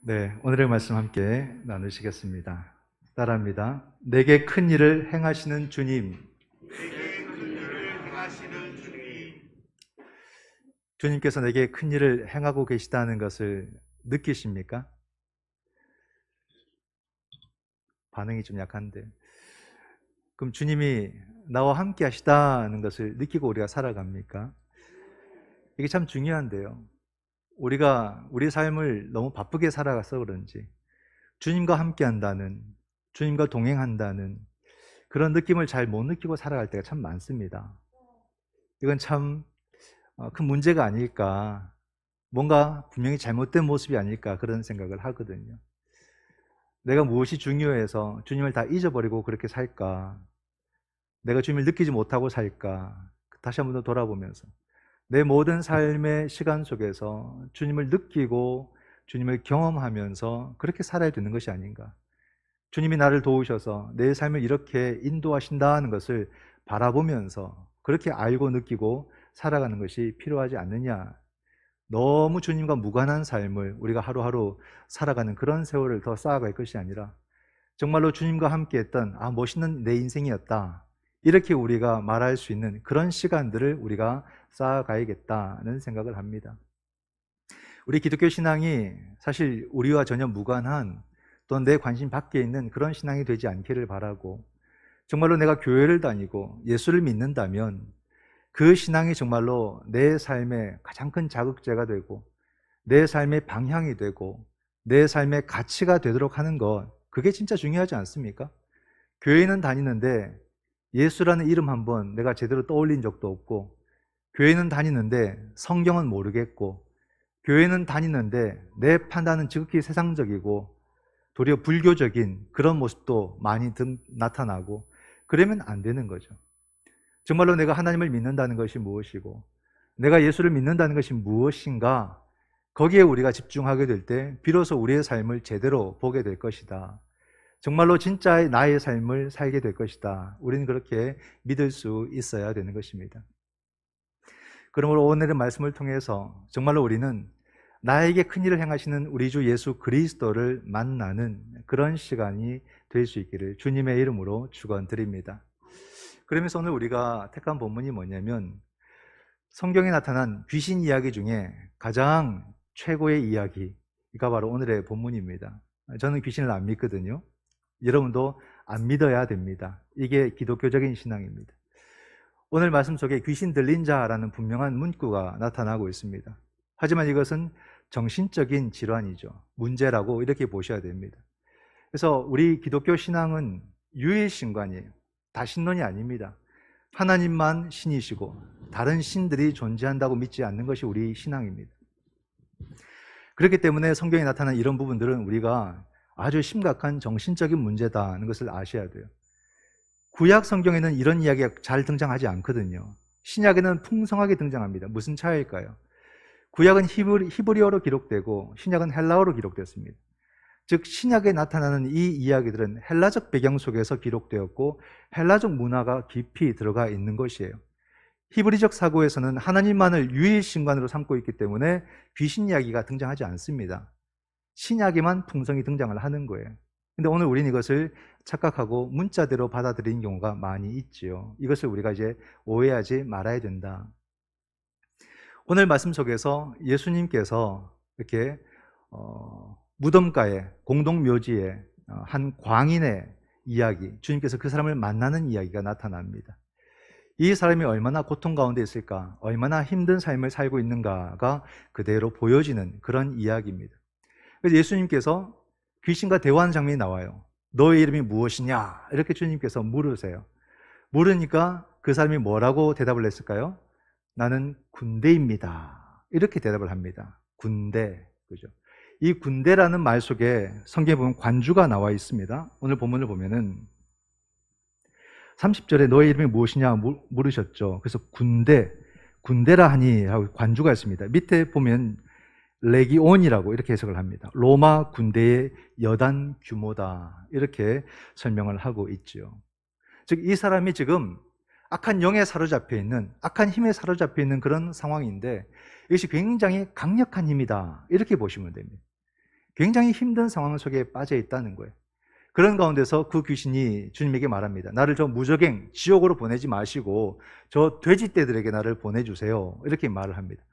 네, 오늘의 말씀 함께 나누시겠습니다. 따라합니다. 내게 큰 일을 행하시는 주님. 내게 큰 일을 행하시는 주님. 주님께서 내게 큰 일을 행하고 계시다는 것을 느끼십니까? 반응이 좀 약한데. 그럼 주님이 나와 함께 하시다는 것을 느끼고 우리가 살아갑니까? 이게 참 중요한데요. 우리가 우리 삶을 너무 바쁘게 살아가서 그런지 주님과 함께 한다는, 주님과 동행한다는 그런 느낌을 잘 못 느끼고 살아갈 때가 참 많습니다. 이건 참 큰 문제가 아닐까, 뭔가 분명히 잘못된 모습이 아닐까 그런 생각을 하거든요. 내가 무엇이 중요해서 주님을 다 잊어버리고 그렇게 살까? 내가 주님을 느끼지 못하고 살까? 다시 한번 더 돌아보면서 내 모든 삶의 시간 속에서 주님을 느끼고 주님을 경험하면서 그렇게 살아야 되는 것이 아닌가? 주님이 나를 도우셔서 내 삶을 이렇게 인도하신다는 것을 바라보면서 그렇게 알고 느끼고 살아가는 것이 필요하지 않느냐. 너무 주님과 무관한 삶을 우리가 하루하루 살아가는 그런 세월을 더 쌓아갈 것이 아니라 정말로 주님과 함께 했던 멋있는 내 인생이었다, 이렇게 우리가 말할 수 있는 그런 시간들을 우리가 쌓아가야겠다는 생각을 합니다. 우리 기독교 신앙이 사실 우리와 전혀 무관한, 또는 내 관심 밖에 있는 그런 신앙이 되지 않기를 바라고, 정말로 내가 교회를 다니고 예수를 믿는다면 그 신앙이 정말로 내 삶의 가장 큰 자극제가 되고 내 삶의 방향이 되고 내 삶의 가치가 되도록 하는 것, 그게 진짜 중요하지 않습니까? 교회는 다니는데 예수라는 이름 한번 내가 제대로 떠올린 적도 없고, 교회는 다니는데 성경은 모르겠고, 교회는 다니는데 내 판단은 지극히 세상적이고 도리어 불교적인 그런 모습도 많이 나타나고, 그러면 안 되는 거죠. 정말로 내가 하나님을 믿는다는 것이 무엇이고 내가 예수를 믿는다는 것이 무엇인가, 거기에 우리가 집중하게 될 때 비로소 우리의 삶을 제대로 보게 될 것이다. 정말로 진짜의 나의 삶을 살게 될 것이다. 우리는 그렇게 믿을 수 있어야 되는 것입니다. 그러므로 오늘의 말씀을 통해서 정말로 우리는 나에게 큰 일을 행하시는 우리 주 예수 그리스도를 만나는 그런 시간이 될 수 있기를 주님의 이름으로 축원드립니다. 그러면서 오늘 우리가 택한 본문이 뭐냐면, 성경에 나타난 귀신 이야기 중에 가장 최고의 이야기가 바로 오늘의 본문입니다. 저는 귀신을 안 믿거든요. 여러분도 안 믿어야 됩니다. 이게 기독교적인 신앙입니다. 오늘 말씀 속에 귀신 들린 자라는 분명한 문구가 나타나고 있습니다. 하지만 이것은 정신적인 질환이죠. 문제라고 이렇게 보셔야 됩니다. 그래서 우리 기독교 신앙은 유일신관이에요. 다신론이 아닙니다. 하나님만 신이시고 다른 신들이 존재한다고 믿지 않는 것이 우리 신앙입니다. 그렇기 때문에 성경에 나타난 이런 부분들은 우리가 아주 심각한 정신적인 문제다는 것을 아셔야 돼요. 구약 성경에는 이런 이야기가 잘 등장하지 않거든요. 신약에는 풍성하게 등장합니다. 무슨 차이일까요? 구약은 히브리어로 기록되고 신약은 헬라어로 기록됐습니다. 즉 신약에 나타나는 이 이야기들은 헬라적 배경 속에서 기록되었고 헬라적 문화가 깊이 들어가 있는 것이에요. 히브리적 사고에서는 하나님만을 유일신관으로 삼고 있기 때문에 귀신 이야기가 등장하지 않습니다. 신약에만 풍성히 등장을 하는 거예요. 근데 오늘 우리는 이것을 착각하고 문자대로 받아들이는 경우가 많이 있지요. 이것을 우리가 이제 오해하지 말아야 된다. 오늘 말씀 속에서 예수님께서 이렇게 무덤가에, 공동묘지에 한 광인의 이야기, 주님께서 그 사람을 만나는 이야기가 나타납니다. 이 사람이 얼마나 고통 가운데 있을까, 얼마나 힘든 삶을 살고 있는가가 그대로 보여지는 그런 이야기입니다. 그래서 예수님께서 귀신과 대화하는 장면이 나와요. 너의 이름이 무엇이냐? 이렇게 주님께서 물으세요. 물으니까 그 사람이 뭐라고 대답을 했을까요? 나는 군대입니다. 이렇게 대답을 합니다. 군대. 그죠? 이 군대라는 말 속에 성경에 보면 관주가 나와 있습니다. 오늘 본문을 보면은 30절에 너의 이름이 무엇이냐 물으셨죠. 그래서 군대라 하니 하고 관주가 있습니다. 밑에 보면 레기온이라고 이렇게 해석을 합니다. 로마 군대의 여단 규모다, 이렇게 설명을 하고 있죠. 즉 이 사람이 지금 악한 영에 사로잡혀 있는, 악한 힘에 사로잡혀 있는 그런 상황인데 이것이 굉장히 강력한 힘이다, 이렇게 보시면 됩니다. 굉장히 힘든 상황 속에 빠져 있다는 거예요. 그런 가운데서 그 귀신이 주님에게 말합니다. 나를 저 무적행 지옥으로 보내지 마시고 저 돼지떼들에게 나를 보내주세요. 이렇게 말을 합니다.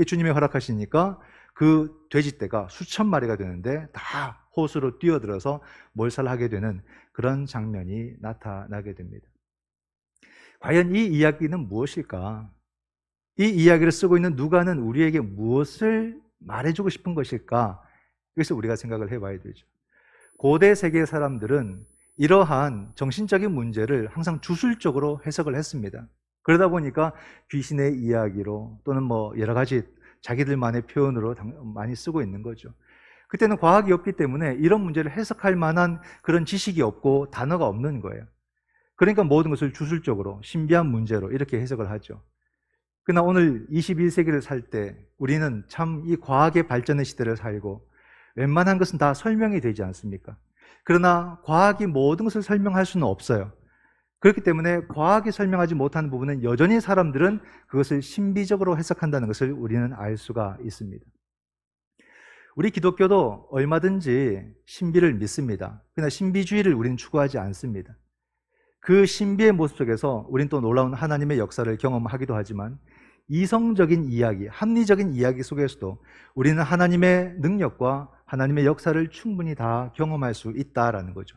주님이 허락하시니까 그 돼지떼가 수천 마리가 되는데 다 호수로 뛰어들어서 몰살하게 되는 그런 장면이 나타나게 됩니다. 과연 이 이야기는 무엇일까? 이 이야기를 쓰고 있는 누가는 우리에게 무엇을 말해주고 싶은 것일까? 그래서 우리가 생각을 해봐야 되죠. 고대 세계 사람들은 이러한 정신적인 문제를 항상 주술적으로 해석을 했습니다. 그러다 보니까 귀신의 이야기로 또는 뭐 여러 가지 자기들만의 표현으로 많이 쓰고 있는 거죠. 그때는 과학이 없기 때문에 이런 문제를 해석할 만한 그런 지식이 없고 단어가 없는 거예요. 그러니까 모든 것을 주술적으로 신비한 문제로 이렇게 해석을 하죠. 그러나 오늘 21세기를 살 때 우리는 참 이 과학의 발전의 시대를 살고 웬만한 것은 다 설명이 되지 않습니까? 그러나 과학이 모든 것을 설명할 수는 없어요. 그렇기 때문에 과학이 설명하지 못하는 부분은 여전히 사람들은 그것을 신비적으로 해석한다는 것을 우리는 알 수가 있습니다. 우리 기독교도 얼마든지 신비를 믿습니다. 그러나 신비주의를 우리는 추구하지 않습니다. 그 신비의 모습 속에서 우리는 또 놀라운 하나님의 역사를 경험하기도 하지만 이성적인 이야기, 합리적인 이야기 속에서도 우리는 하나님의 능력과 하나님의 역사를 충분히 다 경험할 수 있다라는 거죠.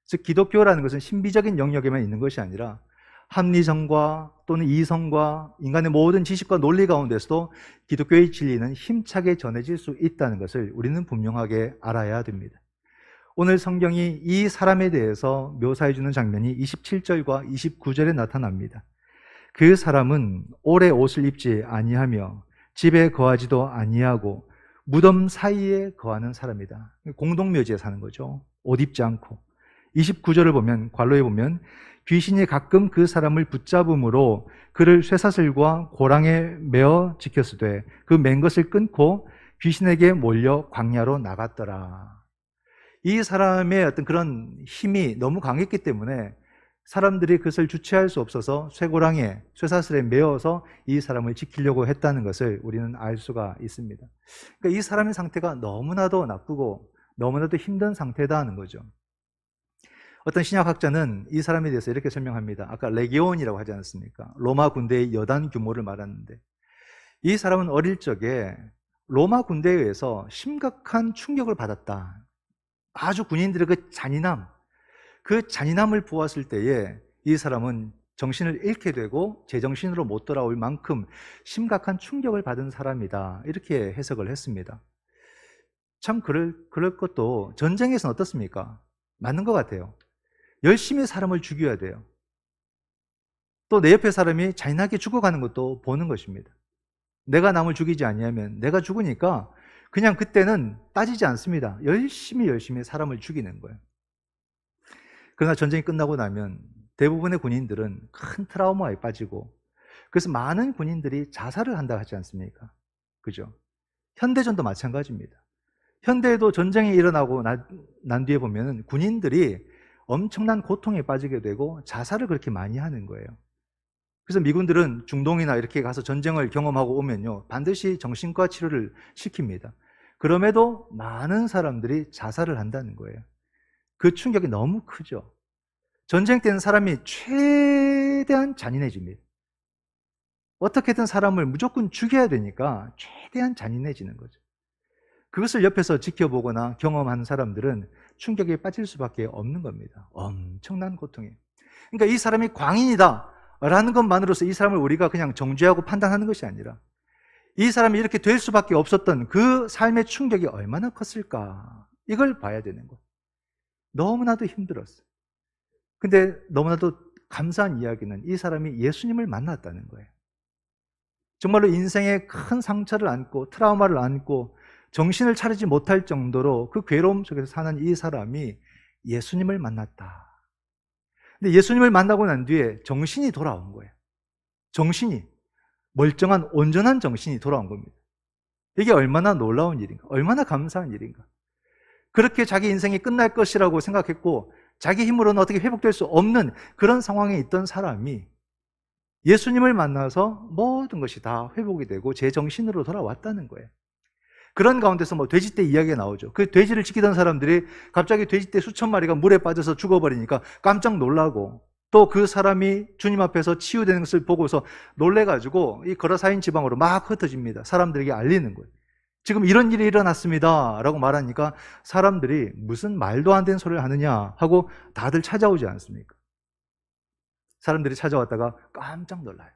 즉 기독교라는 것은 신비적인 영역에만 있는 것이 아니라 합리성과 또는 이성과 인간의 모든 지식과 논리 가운데서도 기독교의 진리는 힘차게 전해질 수 있다는 것을 우리는 분명하게 알아야 됩니다. 오늘 성경이 이 사람에 대해서 묘사해 주는 장면이 27절과 29절에 나타납니다. 그 사람은 오래 옷을 입지 아니하며 집에 거하지도 아니하고 무덤 사이에 거하는 사람이다. 공동묘지에 사는 거죠. 옷 입지 않고. 29절을 보면 괄호에 보면 귀신이 가끔 그 사람을 붙잡음으로 그를 쇠사슬과 고랑에 매어 지켰으되 그 맨 것을 끊고 귀신에게 몰려 광야로 나갔더라. 이 사람의 어떤 그런 힘이 너무 강했기 때문에 사람들이 그것을 주체할 수 없어서 쇠고랑에 쇠사슬에 매어서 이 사람을 지키려고 했다는 것을 우리는 알 수가 있습니다. 그러니까 이 사람의 상태가 너무나도 나쁘고 너무나도 힘든 상태다는 거죠. 어떤 신약학자는 이 사람에 대해서 이렇게 설명합니다. 아까 레기온이라고 하지 않았습니까? 로마 군대의 여단 규모를 말하는데 이 사람은 어릴 적에 로마 군대에 의해서 심각한 충격을 받았다. 아주 군인들의 그 잔인함을 보았을 때에 이 사람은 정신을 잃게 되고 제정신으로 못 돌아올 만큼 심각한 충격을 받은 사람이다. 이렇게 해석을 했습니다. 참 그럴 것도 전쟁에서는 어떻습니까? 맞는 것 같아요. 열심히 사람을 죽여야 돼요. 또 내 옆에 사람이 잔인하게 죽어가는 것도 보는 것입니다. 내가 남을 죽이지 아니하면 내가 죽으니까 그냥 그때는 따지지 않습니다. 열심히 사람을 죽이는 거예요. 그러나 전쟁이 끝나고 나면 대부분의 군인들은 큰 트라우마에 빠지고 그래서 많은 군인들이 자살을 한다고 하지 않습니까? 그죠? 현대전도 마찬가지입니다. 현대에도 전쟁이 일어나고 난 뒤에 보면 군인들이 엄청난 고통에 빠지게 되고 자살을 그렇게 많이 하는 거예요. 그래서 미군들은 중동이나 이렇게 가서 전쟁을 경험하고 오면요 반드시 정신과 치료를 시킵니다. 그럼에도 많은 사람들이 자살을 한다는 거예요. 그 충격이 너무 크죠. 전쟁 때는 사람이 최대한 잔인해집니다. 어떻게든 사람을 무조건 죽여야 되니까 최대한 잔인해지는 거죠. 그것을 옆에서 지켜보거나 경험한 사람들은 충격에 빠질 수밖에 없는 겁니다. 엄청난 고통이에요. 그러니까 이 사람이 광인이다 라는 것만으로서 이 사람을 우리가 그냥 정죄하고 판단하는 것이 아니라 이 사람이 이렇게 될 수밖에 없었던 그 삶의 충격이 얼마나 컸을까 이걸 봐야 되는 거예요. 너무나도 힘들었어요. 근데 너무나도 감사한 이야기는 이 사람이 예수님을 만났다는 거예요. 정말로 인생에 큰 상처를 안고 트라우마를 안고 정신을 차리지 못할 정도로 그 괴로움 속에서 사는 이 사람이 예수님을 만났다. 근데 예수님을 만나고 난 뒤에 정신이 돌아온 거예요. 정신이 멀쩡한 온전한 정신이 돌아온 겁니다. 이게 얼마나 놀라운 일인가, 얼마나 감사한 일인가. 그렇게 자기 인생이 끝날 것이라고 생각했고 자기 힘으로는 어떻게 회복될 수 없는 그런 상황에 있던 사람이 예수님을 만나서 모든 것이 다 회복이 되고 제 정신으로 돌아왔다는 거예요. 그런 가운데서 뭐 돼지떼 이야기가 나오죠. 그 돼지를 지키던 사람들이 갑자기 돼지떼 수천 마리가 물에 빠져서 죽어버리니까 깜짝 놀라고, 또 그 사람이 주님 앞에서 치유되는 것을 보고서 놀래가지고 이 거라사인 지방으로 막 흩어집니다. 사람들에게 알리는 거예요. 지금 이런 일이 일어났습니다 라고 말하니까 사람들이 무슨 말도 안 되는 소리를 하느냐 하고 다들 찾아오지 않습니까? 사람들이 찾아왔다가 깜짝 놀라요.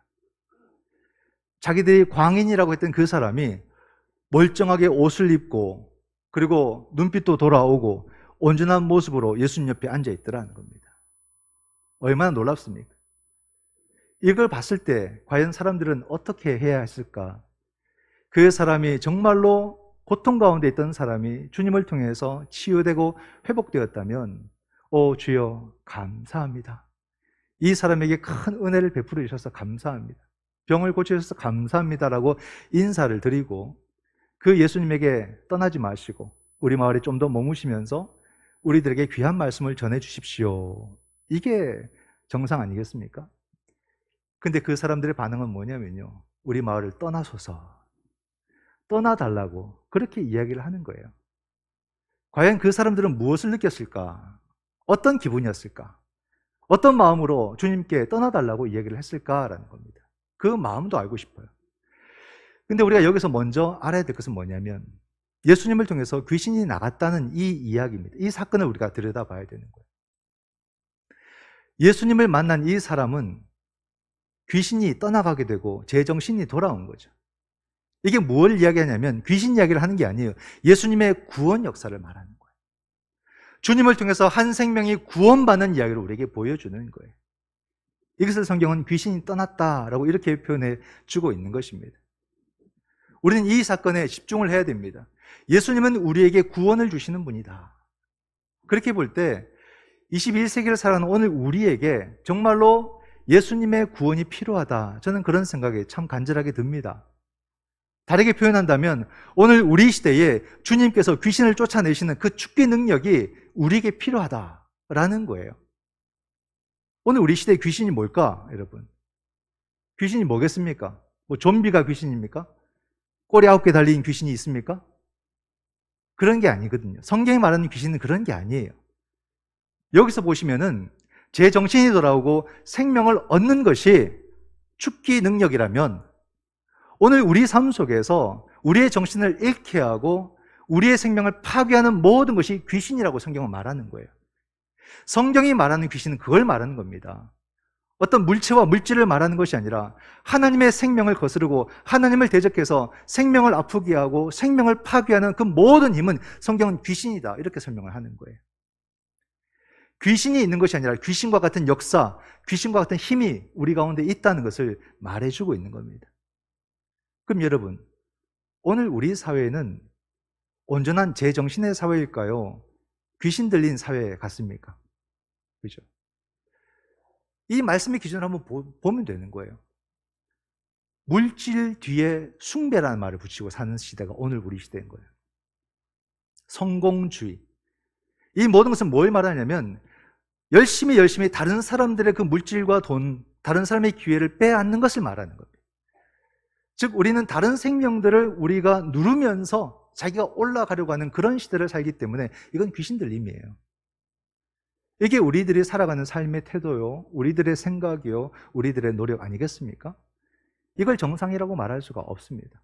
자기들이 광인이라고 했던 그 사람이 멀쩡하게 옷을 입고 그리고 눈빛도 돌아오고 온전한 모습으로 예수님 옆에 앉아 있더라는 겁니다. 얼마나 놀랍습니까? 이걸 봤을 때 과연 사람들은 어떻게 해야 했을까? 그 사람이 정말로 고통 가운데 있던 사람이 주님을 통해서 치유되고 회복되었다면, 오 주여 감사합니다. 이 사람에게 큰 은혜를 베풀어 주셔서 감사합니다. 병을 고쳐주셔서 감사합니다라고 인사를 드리고 그 예수님에게 떠나지 마시고 우리 마을에 좀 더 머무시면서 우리들에게 귀한 말씀을 전해 주십시오. 이게 정상 아니겠습니까? 근데 그 사람들의 반응은 뭐냐면요, 우리 마을을 떠나소서, 떠나달라고 그렇게 이야기를 하는 거예요. 과연 그 사람들은 무엇을 느꼈을까? 어떤 기분이었을까? 어떤 마음으로 주님께 떠나달라고 이야기를 했을까라는 겁니다. 그 마음도 알고 싶어요. 근데 우리가 여기서 먼저 알아야 될 것은 뭐냐면 예수님을 통해서 귀신이 나갔다는 이 이야기입니다. 이 사건을 우리가 들여다봐야 되는 거예요. 예수님을 만난 이 사람은 귀신이 떠나가게 되고 제정신이 돌아온 거죠. 이게 뭘 이야기하냐면 귀신 이야기를 하는 게 아니에요. 예수님의 구원 역사를 말하는 거예요. 주님을 통해서 한 생명이 구원받는 이야기를 우리에게 보여주는 거예요. 이것을 성경은 귀신이 떠났다라고 이렇게 표현해 주고 있는 것입니다. 우리는 이 사건에 집중을 해야 됩니다. 예수님은 우리에게 구원을 주시는 분이다. 그렇게 볼 때 21세기를 살아가는 오늘 우리에게 정말로 예수님의 구원이 필요하다. 저는 그런 생각이 참 간절하게 듭니다. 다르게 표현한다면 오늘 우리 시대에 주님께서 귀신을 쫓아내시는 그 축기 능력이 우리에게 필요하다라는 거예요. 오늘 우리 시대의 귀신이 뭘까, 여러분? 귀신이 뭐겠습니까? 뭐 좀비가 귀신입니까? 꼬리 9개 달린 귀신이 있습니까? 그런 게 아니거든요. 성경이 말하는 귀신은 그런 게 아니에요. 여기서 보시면은 제 정신이 돌아오고 생명을 얻는 것이 축기 능력이라면 오늘 우리 삶 속에서 우리의 정신을 잃게 하고 우리의 생명을 파괴하는 모든 것이 귀신이라고 성경은 말하는 거예요. 성경이 말하는 귀신은 그걸 말하는 겁니다. 어떤 물체와 물질을 말하는 것이 아니라 하나님의 생명을 거스르고 하나님을 대적해서 생명을 아프게 하고 생명을 파괴하는 그 모든 힘은 성경은 귀신이다, 이렇게 설명을 하는 거예요. 귀신이 있는 것이 아니라 귀신과 같은 역사, 귀신과 같은 힘이 우리 가운데 있다는 것을 말해주고 있는 겁니다. 그럼 여러분, 오늘 우리 사회는 온전한 제정신의 사회일까요? 귀신 들린 사회 같습니까? 그죠? 이 말씀의 기준을 한번 보면 되는 거예요. 물질 뒤에 숭배라는 말을 붙이고 사는 시대가 오늘 우리 시대인 거예요. 성공주의. 이 모든 것은 뭘 말하냐면 열심히 다른 사람들의 그 물질과 돈, 다른 사람의 기회를 빼앗는 것을 말하는 겁니다. 즉 우리는 다른 생명들을 우리가 누르면서 자기가 올라가려고 하는 그런 시대를 살기 때문에 이건 귀신 들림이에요. 이게 우리들이 살아가는 삶의 태도요, 우리들의 생각이요, 우리들의 노력 아니겠습니까? 이걸 정상이라고 말할 수가 없습니다.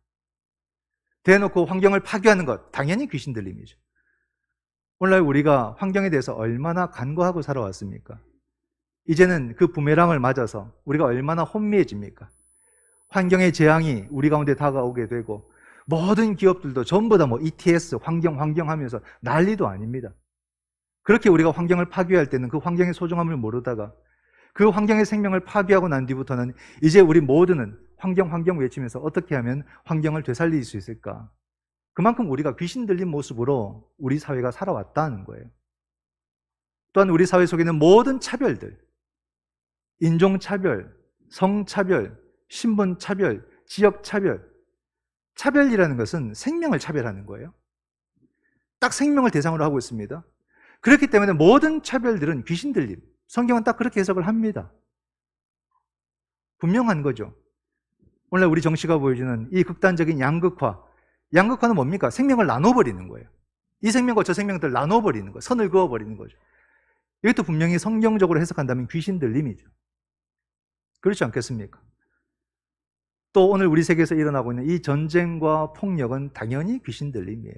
대놓고 환경을 파괴하는 것, 당연히 귀신 들림이죠. 오늘날 우리가 환경에 대해서 얼마나 간과하고 살아왔습니까? 이제는 그 부메랑을 맞아서 우리가 얼마나 혼미해집니까? 환경의 재앙이 우리 가운데 다가오게 되고 모든 기업들도 전부 다 뭐 ETS, 환경 하면서 난리도 아닙니다. 그렇게 우리가 환경을 파괴할 때는 그 환경의 소중함을 모르다가 그 환경의 생명을 파괴하고 난 뒤부터는 이제 우리 모두는 환경 외치면서 어떻게 하면 환경을 되살릴 수 있을까? 그만큼 우리가 귀신 들린 모습으로 우리 사회가 살아왔다는 거예요. 또한 우리 사회 속에는 모든 차별들, 인종차별, 성차별, 신분차별, 지역차별, 차별이라는 것은 생명을 차별하는 거예요. 딱 생명을 대상으로 하고 있습니다. 그렇기 때문에 모든 차별들은 귀신 들림, 성경은 딱 그렇게 해석을 합니다. 분명한 거죠. 오늘 우리 정치가 보여주는 이 극단적인 양극화, 양극화는 뭡니까? 생명을 나눠버리는 거예요. 이 생명과 저 생명들 나눠버리는 거예요. 선을 그어버리는 거죠. 이것도 분명히 성경적으로 해석한다면 귀신 들림이죠. 그렇지 않겠습니까? 또 오늘 우리 세계에서 일어나고 있는 이 전쟁과 폭력은 당연히 귀신 들림이에요.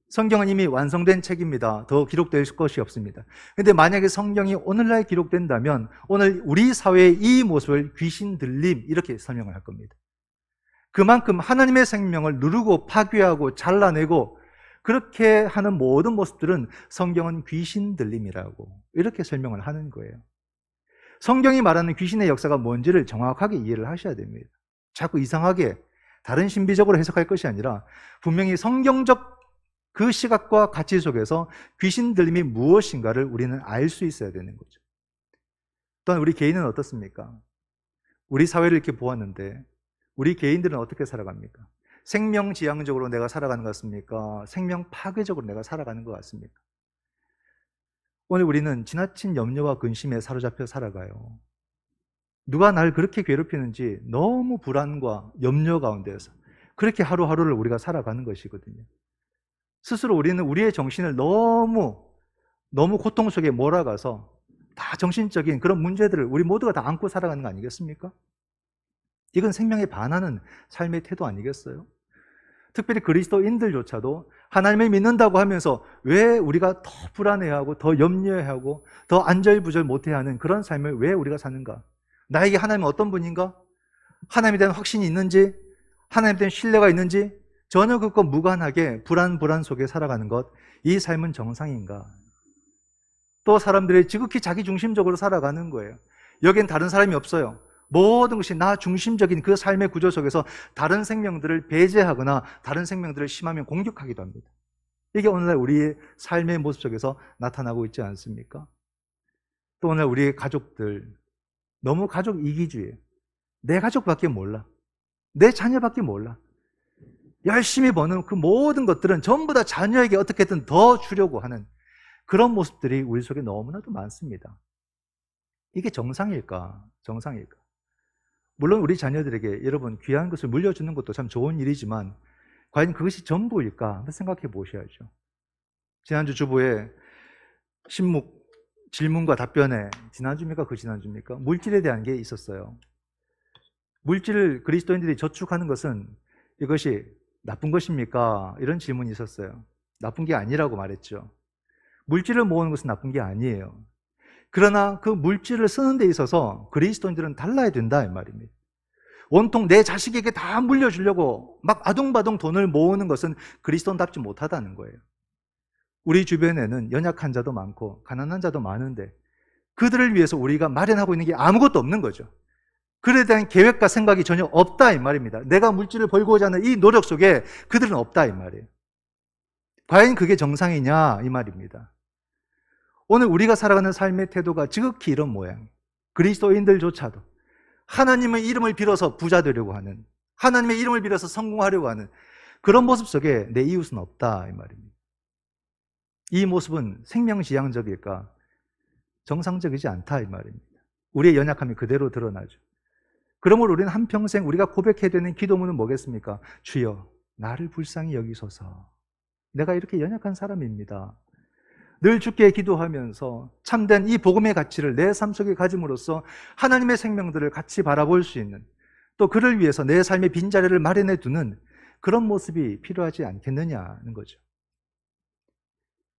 성경은 이미 완성된 책입니다. 더 기록될 것이 없습니다. 근데 만약에 성경이 오늘날 기록된다면 오늘 우리 사회의 이 모습을 귀신 들림 이렇게 설명을 할 겁니다. 그만큼 하나님의 생명을 누르고 파괴하고 잘라내고 그렇게 하는 모든 모습들은 성경은 귀신 들림이라고 이렇게 설명을 하는 거예요. 성경이 말하는 귀신의 역사가 뭔지를 정확하게 이해를 하셔야 됩니다. 자꾸 이상하게 다른 신비적으로 해석할 것이 아니라 분명히 성경적 그 시각과 가치 속에서 귀신 들림이 무엇인가를 우리는 알 수 있어야 되는 거죠. 또한 우리 개인은 어떻습니까? 우리 사회를 이렇게 보았는데 우리 개인들은 어떻게 살아갑니까? 생명지향적으로 내가 살아가는 것 같습니까? 생명 파괴적으로 내가 살아가는 것 같습니까? 오늘 우리는 지나친 염려와 근심에 사로잡혀 살아가요. 누가 날 그렇게 괴롭히는지 너무 불안과 염려 가운데서 그렇게 하루하루를 우리가 살아가는 것이거든요. 스스로 우리는 우리의 정신을 너무 고통 속에 몰아가서 다 정신적인 그런 문제들을 우리 모두가 다 안고 살아가는 거 아니겠습니까? 이건 생명에 반하는 삶의 태도 아니겠어요? 특별히 그리스도인들조차도 하나님을 믿는다고 하면서 왜 우리가 더 불안해하고 더 염려해하고 더 안절부절 못해하는 그런 삶을 왜 우리가 사는가? 나에게 하나님은 어떤 분인가? 하나님에 대한 확신이 있는지? 하나님에 대한 신뢰가 있는지? 전혀 그것과 무관하게 불안 속에 살아가는 것, 이 삶은 정상인가? 또 사람들이 지극히 자기중심적으로 살아가는 거예요. 여긴 다른 사람이 없어요. 모든 것이 나 중심적인 그 삶의 구조 속에서 다른 생명들을 배제하거나 다른 생명들을 심하면 공격하기도 합니다. 이게 오늘날 우리의 삶의 모습 속에서 나타나고 있지 않습니까? 또 오늘 우리의 가족들, 너무 가족 이기주의예요. 내 가족밖에 몰라. 내 자녀밖에 몰라. 열심히 버는 그 모든 것들은 전부 다 자녀에게 어떻게든 더 주려고 하는 그런 모습들이 우리 속에 너무나도 많습니다. 이게 정상일까? 정상일까? 물론 우리 자녀들에게 여러분 귀한 것을 물려주는 것도 참 좋은 일이지만 과연 그것이 전부일까? 한번 생각해 보셔야죠. 지난주 주보에 신묵 질문과 답변에 지난주입니까? 그 지난주입니까? 물질에 대한 게 있었어요. 물질을 그리스도인들이 저축하는 것은 이것이 나쁜 것입니까? 이런 질문이 있었어요. 나쁜 게 아니라고 말했죠. 물질을 모으는 것은 나쁜 게 아니에요. 그러나 그 물질을 쓰는 데 있어서 그리스도인들은 달라야 된다 이 말입니다. 온통 내 자식에게 다 물려주려고 막 아둥바둥 돈을 모으는 것은 그리스도인답지 못하다는 거예요. 우리 주변에는 연약한 자도 많고 가난한 자도 많은데 그들을 위해서 우리가 마련하고 있는 게 아무것도 없는 거죠. 그에 대한 계획과 생각이 전혀 없다 이 말입니다. 내가 물질을 벌고자 하는 이 노력 속에 그들은 없다 이 말이에요. 과연 그게 정상이냐 이 말입니다. 오늘 우리가 살아가는 삶의 태도가 지극히 이런 모양. 그리스도인들조차도 하나님의 이름을 빌어서 부자 되려고 하는, 하나님의 이름을 빌어서 성공하려고 하는 그런 모습 속에 내 이웃은 없다 이 말입니다. 이 모습은 생명지향적일까? 정상적이지 않다 이 말입니다. 우리의 연약함이 그대로 드러나죠. 그러므로 우리는 한평생 우리가 고백해야 되는 기도문은 뭐겠습니까? 주여 나를 불쌍히 여기소서. 내가 이렇게 연약한 사람입니다. 늘 주께 기도하면서 참된 이 복음의 가치를 내 삶 속에 가짐으로써 하나님의 생명들을 같이 바라볼 수 있는, 또 그를 위해서 내 삶의 빈자리를 마련해 두는 그런 모습이 필요하지 않겠느냐는 거죠.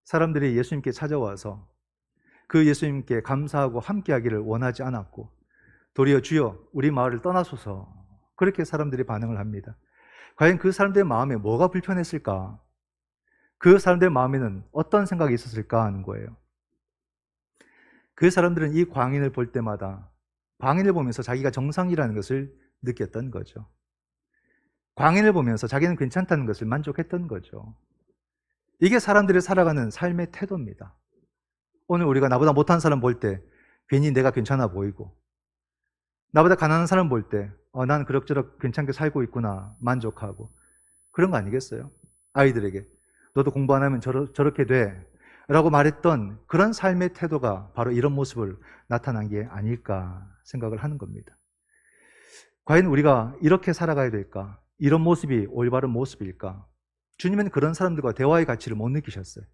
사람들이 예수님께 찾아와서 그 예수님께 감사하고 함께하기를 원하지 않았고 도리어 주여 우리 마을을 떠나소서, 그렇게 사람들이 반응을 합니다. 과연 그 사람들의 마음에 뭐가 불편했을까? 그 사람들의 마음에는 어떤 생각이 있었을까 하는 거예요. 그 사람들은 이 광인을 볼 때마다 광인을 보면서 자기가 정상이라는 것을 느꼈던 거죠. 광인을 보면서 자기는 괜찮다는 것을 만족했던 거죠. 이게 사람들이 살아가는 삶의 태도입니다. 오늘 우리가 나보다 못한 사람 볼 때 괜히 내가 괜찮아 보이고, 나보다 가난한 사람 볼 때 난 그럭저럭 괜찮게 살고 있구나 만족하고, 그런 거 아니겠어요? 아이들에게 너도 공부 안 하면 저렇게 돼 라고 말했던 그런 삶의 태도가 바로 이런 모습을 나타난 게 아닐까 생각을 하는 겁니다. 과연 우리가 이렇게 살아가야 될까? 이런 모습이 올바른 모습일까? 주님은 그런 사람들과 대화의 가치를 못 느끼셨어요.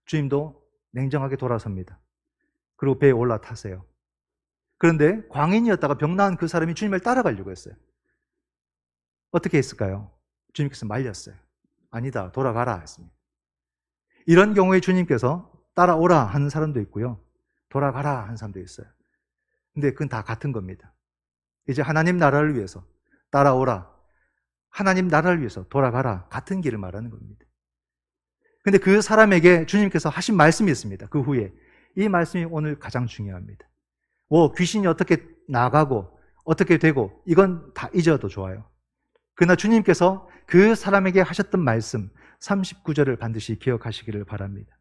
주님도 냉정하게 돌아섭니다. 그리고 배에 올라타세요. 그런데 광인이었다가 병 나은 그 사람이 주님을 따라가려고 했어요. 어떻게 했을까요? 주님께서 말렸어요. 아니다, 돌아가라 했습니다. 이런 경우에 주님께서 따라오라 하는 사람도 있고요, 돌아가라 하는 사람도 있어요. 근데 그건 다 같은 겁니다. 이제 하나님 나라를 위해서 따라오라, 하나님 나라를 위해서 돌아가라, 같은 길을 말하는 겁니다. 근데 그 사람에게 주님께서 하신 말씀이 있습니다. 그 후에 이 말씀이 오늘 가장 중요합니다. 귀신이 어떻게 나가고 어떻게 되고 이건 다 잊어도 좋아요. 그러나 주님께서 그 사람에게 하셨던 말씀 39절을 반드시 기억하시기를 바랍니다.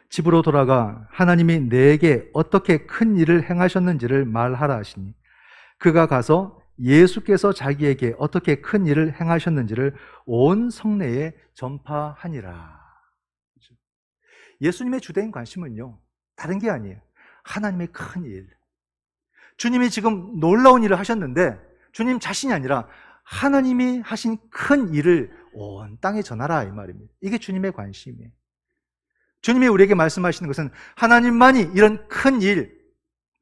집으로 돌아가 하나님이 내게 어떻게 큰 일을 행하셨는지를 말하라 하시니 그가 가서 예수께서 자기에게 어떻게 큰 일을 행하셨는지를 온 성내에 전파하니라. 예수님의 주된 관심은요, 다른 게 아니에요. 하나님의 큰 일. 주님이 지금 놀라운 일을 하셨는데 주님 자신이 아니라 하나님이 하신 큰 일을 온 땅에 전하라, 이 말입니다. 이게 주님의 관심이에요. 주님이 우리에게 말씀하시는 것은 하나님만이 이런 큰 일,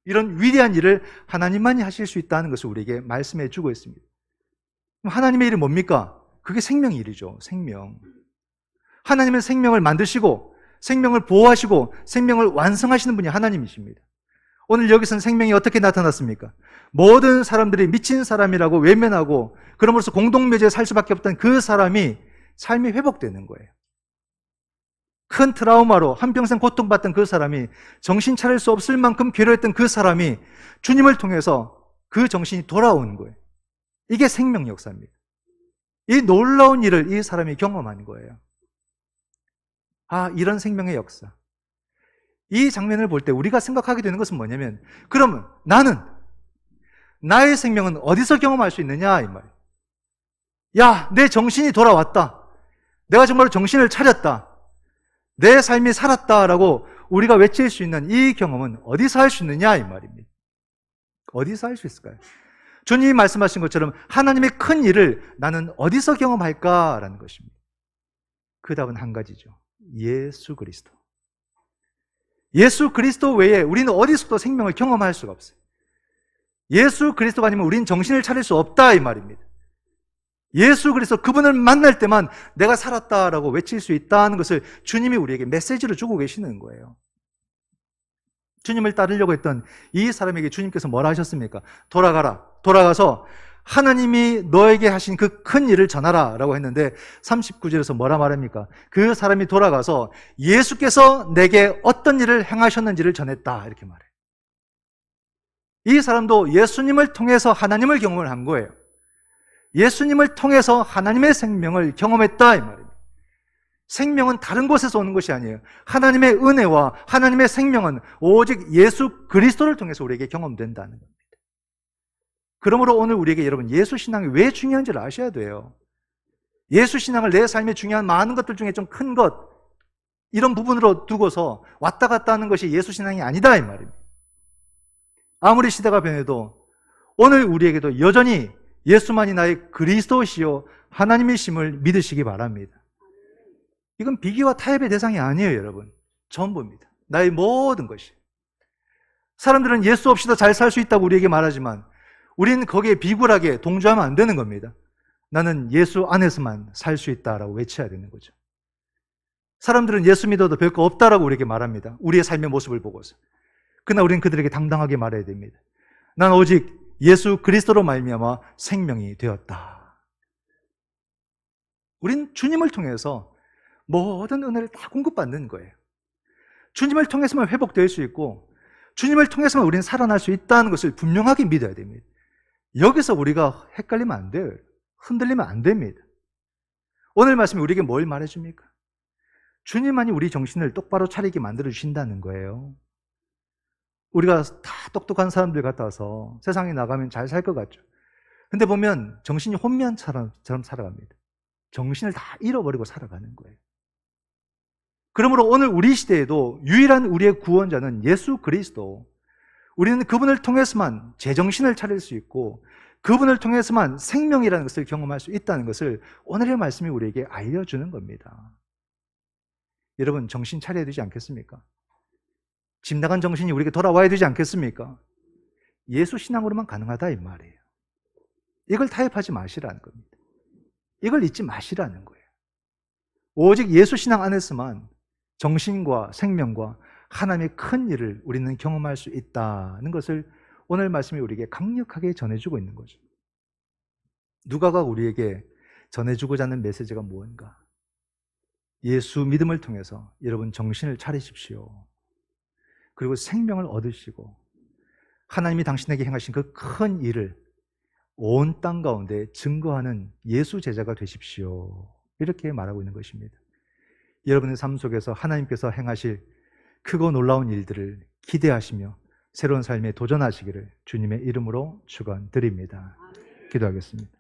이런 위대한 일을 하나님만이 하실 수 있다는 것을 우리에게 말씀해 주고 있습니다. 그럼 하나님의 일이 뭡니까? 그게 생명의 일이죠. 생명. 하나님은 생명을 만드시고 생명을 보호하시고 생명을 완성하시는 분이 하나님이십니다. 오늘 여기서는 생명이 어떻게 나타났습니까? 모든 사람들이 미친 사람이라고 외면하고 그럼으로써 공동묘지에 살 수밖에 없던 그 사람이 삶이 회복되는 거예요. 큰 트라우마로 한평생 고통받던 그 사람이 정신 차릴 수 없을 만큼 괴로웠던 그 사람이 주님을 통해서 그 정신이 돌아오는 거예요. 이게 생명 역사입니다. 이 놀라운 일을 이 사람이 경험한 거예요. 이런 생명의 역사. 이 장면을 볼 때 우리가 생각하게 되는 것은 뭐냐면, 그러면 나의 생명은 어디서 경험할 수 있느냐, 이 말이에요. 야, 내 정신이 돌아왔다. 내가 정말로 정신을 차렸다. 내 삶이 살았다라고 우리가 외칠 수 있는 이 경험은 어디서 할 수 있느냐, 이 말입니다. 어디서 할 수 있을까요? 주님이 말씀하신 것처럼 하나님의 큰 일을 나는 어디서 경험할까라는 것입니다. 그 답은 한 가지죠. 예수 그리스도. 예수 그리스도 외에 우리는 어디서도 생명을 경험할 수가 없어요. 예수 그리스도가 아니면 우리는 정신을 차릴 수 없다, 이 말입니다. 예수 그리스도, 그분을 만날 때만 내가 살았다라고 외칠 수 있다는 것을 주님이 우리에게 메시지로 주고 계시는 거예요. 주님을 따르려고 했던 이 사람에게 주님께서 뭐라 하셨습니까? 돌아가라. 돌아가서 하나님이 너에게 하신 그 큰 일을 전하라 라고 했는데 39절에서 뭐라 말합니까? 그 사람이 돌아가서 예수께서 내게 어떤 일을 행하셨는지를 전했다, 이렇게 말해요. 이 사람도 예수님을 통해서 하나님을 경험을 한 거예요. 예수님을 통해서 하나님의 생명을 경험했다, 이 말입니다. 생명은 다른 곳에서 오는 것이 아니에요. 하나님의 은혜와 하나님의 생명은 오직 예수 그리스도를 통해서 우리에게 경험된다는 겁니다. 그러므로 오늘 우리에게 여러분, 예수 신앙이 왜 중요한지를 아셔야 돼요. 예수 신앙을 내 삶에 중요한 많은 것들 중에 좀 큰 것, 이런 부분으로 두고서 왔다 갔다 하는 것이 예수 신앙이 아니다, 이 말입니다. 아무리 시대가 변해도 오늘 우리에게도 여전히 예수만이 나의 그리스도시요 하나님이심을 믿으시기 바랍니다. 이건 비교와 타협의 대상이 아니에요, 여러분. 전부입니다. 나의 모든 것이. 사람들은 예수 없이도 잘 살 수 있다고 우리에게 말하지만 우리는 거기에 비굴하게 동조하면 안 되는 겁니다. 나는 예수 안에서만 살 수 있다라고 외쳐야 되는 거죠. 사람들은 예수 믿어도 별거 없다라고 우리에게 말합니다. 우리의 삶의 모습을 보고서. 그러나 우리는 그들에게 당당하게 말해야 됩니다. 난 오직 예수 그리스도로 말미암아 생명이 되었다. 우린 주님을 통해서 모든 은혜를 다 공급받는 거예요. 주님을 통해서만 회복될 수 있고 주님을 통해서만 우리는 살아날 수 있다는 것을 분명하게 믿어야 됩니다. 여기서 우리가 헷갈리면 안 돼요. 흔들리면 안 됩니다. 오늘 말씀이 우리에게 뭘 말해줍니까? 주님만이 우리 정신을 똑바로 차리게 만들어주신다는 거예요. 우리가 다 똑똑한 사람들 같아서 세상에 나가면 잘 살 것 같죠. 근데 보면 정신이 혼미한 사람처럼 살아갑니다. 정신을 다 잃어버리고 살아가는 거예요. 그러므로 오늘 우리 시대에도 유일한 우리의 구원자는 예수 그리스도. 우리는 그분을 통해서만 제정신을 차릴 수 있고 그분을 통해서만 생명이라는 것을 경험할 수 있다는 것을 오늘의 말씀이 우리에게 알려주는 겁니다. 여러분, 정신 차려야 되지 않겠습니까? 집 나간 정신이 우리에게 돌아와야 되지 않겠습니까? 예수 신앙으로만 가능하다 이 말이에요. 이걸 타협하지 마시라는 겁니다. 이걸 잊지 마시라는 거예요. 오직 예수 신앙 안에서만 정신과 생명과 하나님의 큰 일을 우리는 경험할 수 있다는 것을 오늘 말씀이 우리에게 강력하게 전해주고 있는 거죠. 누가가 우리에게 전해주고자 하는 메시지가 무엇인가? 예수 믿음을 통해서 여러분 정신을 차리십시오. 그리고 생명을 얻으시고 하나님이 당신에게 행하신 그 큰 일을 온 땅 가운데 증거하는 예수 제자가 되십시오. 이렇게 말하고 있는 것입니다. 여러분의 삶 속에서 하나님께서 행하실 크고 놀라운 일들을 기대하시며 새로운 삶에 도전하시기를 주님의 이름으로 축원드립니다. 기도하겠습니다.